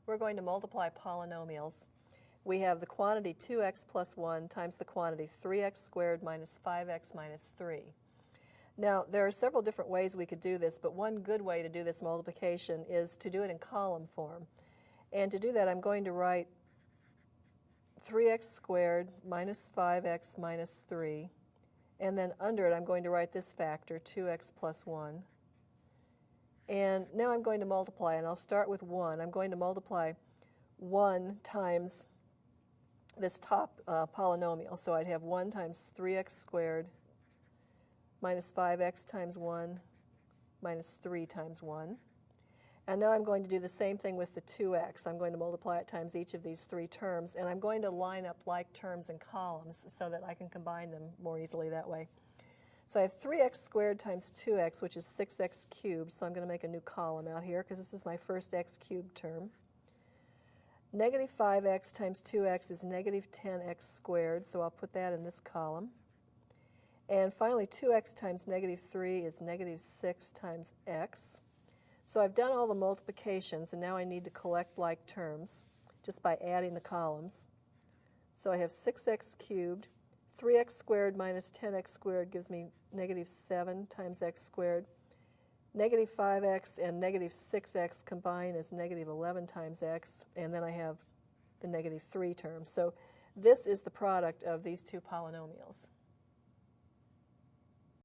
We're going to multiply polynomials. We have the quantity 2x plus 1 times the quantity 3x squared minus 5x minus 3. Now, there are several different ways we could do this, but one good way to do this multiplication is to do it in column form. And to do that, I'm going to write 3x squared minus 5x minus 3. And then under it, I'm going to write this factor, 2x plus 1. And now I'm going to multiply, and I'll start with 1. I'm going to multiply 1 times this top polynomial. So I'd have 1 times 3x squared minus 5x times 1 minus 3 times 1. And now I'm going to do the same thing with the 2x. I'm going to multiply it times each of these three terms, and I'm going to line up like terms in columns so that I can combine them more easily that way. So I have 3x squared times 2x, which is 6x cubed, so I'm going to make a new column out here because this is my first x cubed term. Negative 5x times 2x is negative 10x squared, so I'll put that in this column. And finally, 2x times negative 3 is negative 6 times x. So I've done all the multiplications, and now I need to collect like terms just by adding the columns. So I have 6x cubed. 3x squared minus 10x squared gives me negative 7 times x squared. Negative 5x and negative 6x combine as negative 11 times x, and then I have the negative 3 term. So this is the product of these two polynomials.